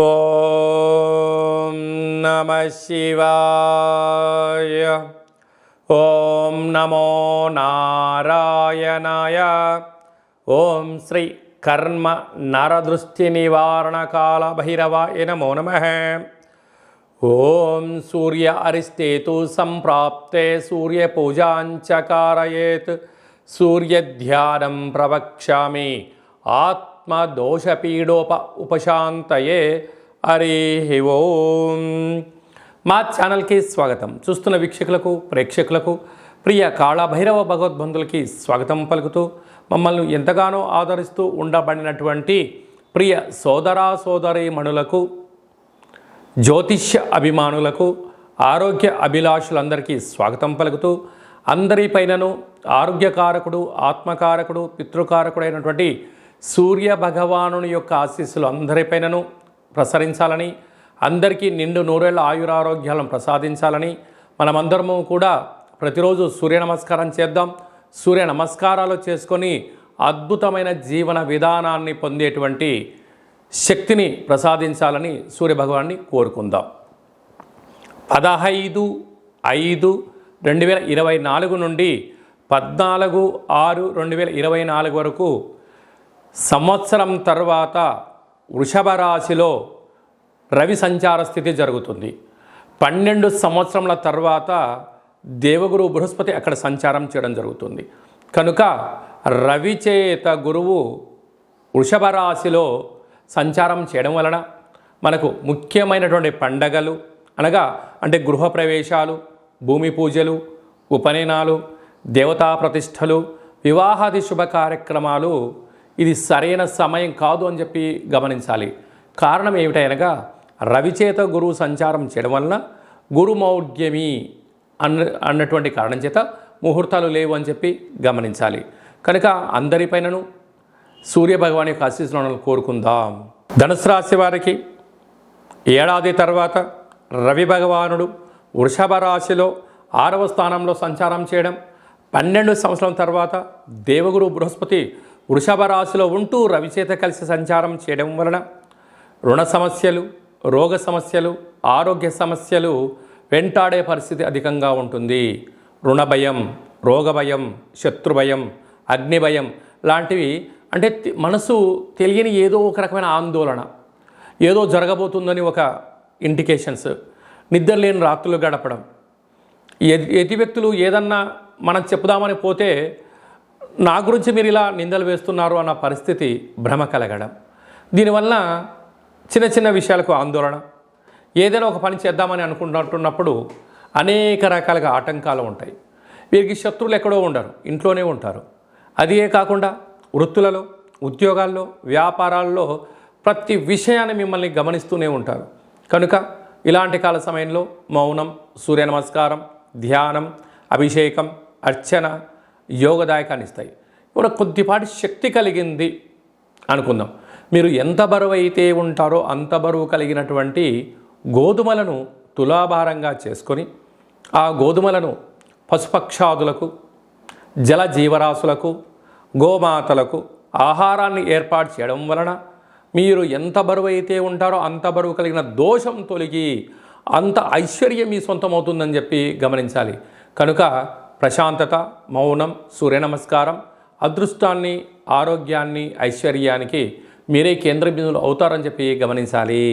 ఓం నమః శివాయ. ఓం నమో నారాయణాయ. ఓం శ్రీ కర్మ నరదృష్టి నివారణ కాల భైరవాయ నమో నమః. ఓం సూర్య అరిష్టేతు సంప్రాప్తే సూర్య పూజాంచ కారయేత్ సూర్యధ్యానం ప్రవక్ష్యామి ఆత్మదోషపీడోప ఉపశాంతయే. హరి ఓం. మా ఛానల్కి స్వాగతం. చూస్తున్న వీక్షకులకు ప్రేక్షకులకు ప్రియ కాళభైరవ భగవద్బంధులకి స్వాగతం పలుకుతూ మమ్మల్ని ఎంతగానో ఆదరిస్తూ ఉండబడినటువంటి ప్రియ సోదరా సోదరీమణులకు, జ్యోతిష్య అభిమానులకు, ఆరోగ్య అభిలాషులందరికీ స్వాగతం పలుకుతూ అందరిపైనను ఆరోగ్యకారకుడు, ఆత్మకారకుడు, పితృకారకుడైనటువంటి సూర్య భగవానుని యొక్క ఆశీస్సులు అందరిపైనను ప్రసరించాలని, అందరికీ నిండు నూరేళ్ల ఆయురారోగ్యాలను ప్రసాదించాలని మనమందరము కూడా ప్రతిరోజు సూర్య నమస్కారం చేద్దాం. సూర్య నమస్కారాలు చేసుకొని అద్భుతమైన జీవన విధానాన్ని పొందేటువంటి శక్తిని ప్రసాదించాలని సూర్యభగవాన్ని కోరుకుందాం. 15/5/2024 నుండి 14/6/2024 వరకు సంవత్సరం తర్వాత వృషభ రాశిలో రవి సంచార స్థితి జరుగుతుంది. 12 సంవత్సరముల తర్వాత దేవగురు బృహస్పతి అక్కడ సంచారం చేయడం జరుగుతుంది. కనుక రవి చేత గురువు వృషభ రాశిలో సంచారం చేయడం వలన మనకు ముఖ్యమైనటువంటి పండగలు అంటే గృహప్రవేశాలు, భూమి పూజలు, ఉపనయనాలు, దేవతా ప్రతిష్టలు, వివాహాది శుభ కార్యక్రమాలు ఇది సరైన సమయం కాదు అని చెప్పి గమనించాలి. కారణం ఏమిటనగా రవిచేత గురువు సంచారం చేయడం వలన గురుమౌఢ్యమి అన్నటువంటి కారణం చేత ముహూర్తాలు లేవు అని చెప్పి గమనించాలి. కనుక అందరిపైనను సూర్యభగవాన్ యొక్క ఆశీస్సులను కోరుకుందాం. ధనుసు రాశి వారికి ఏడాది తర్వాత రవి భగవానుడు వృషభ రాశిలో 6వ స్థానంలో సంచారం చేయడం, 12 సంవత్సరాల తర్వాత దేవగురు బృహస్పతి వృషభ రాశిలో ఉంటూ రవిచేత కలిసి సంచారం చేయడం వలన రుణ సమస్యలు, రోగ సమస్యలు, ఆరోగ్య సమస్యలు వెంటాడే పరిస్థితి అధికంగా ఉంటుంది. రుణ భయం, రోగ భయం, శత్రు భయం, అగ్ని భయం లాంటివి, అంటే మనసు తెలియని ఏదో ఒక రకమైన ఆందోళన, ఏదో జరగబోతుందని ఒక ఇండికేషన్స్, నిద్రలేని రాత్రులు గడపడం, ఎతి వ్యక్తులు ఏదన్నా మనం చెప్పుదామని పోతే నా గురించి మీరు ఇలా నిందలు వేస్తున్నారు అన్న పరిస్థితి భ్రమ కలగడం, దీనివల్ల చిన్న చిన్న విషయాలకు ఆందోళన, ఏదైనా ఒక పని చేద్దామని అనుకుంటున్నప్పుడు అనేక రకాలుగా ఆటంకాలు ఉంటాయి. వీరికి శత్రువులు ఎక్కడో ఉండరు, ఇంట్లోనే ఉంటారు. అదే కాకుండా వృత్తులలో, ఉద్యోగాల్లో, వ్యాపారాల్లో ప్రతి విషయాన్ని మిమ్మల్ని గమనిస్తూనే ఉంటారు. కనుక ఇలాంటి కాల సమయంలో మౌనం, సూర్య నమస్కారం, ధ్యానం, అభిషేకం, అర్చన యోగదాయకాన్ని ఇస్తాయి. ఇప్పుడు కొద్దిపాటి శక్తి కలిగింది అనుకుందాం. మీరు ఎంత బరువు అయితే ఉంటారో అంత బరువు కలిగినటువంటి గోధుమలను తులాభారంగా చేసుకొని ఆ గోధుమలను పశుపక్షాదులకు, జల జీవరాశులకు, గోమాతలకు ఆహారాన్ని ఏర్పాటు చేయడం వలన మీరు ఎంత బరువు అయితే ఉంటారో అంత బరువు కలిగిన దోషం తొలగి అంత ఐశ్వర్యం మీ సొంతమవుతుందని చెప్పి గమనించాలి. కనుక ప్రశాంతత, మౌనం, సూర్య నమస్కారం అదృష్టాన్ని, ఆరోగ్యాన్ని, ఐశ్వర్యానికి మీరే కేంద్ర బిందువులు అవుతారని చెప్పి గమనించాలి.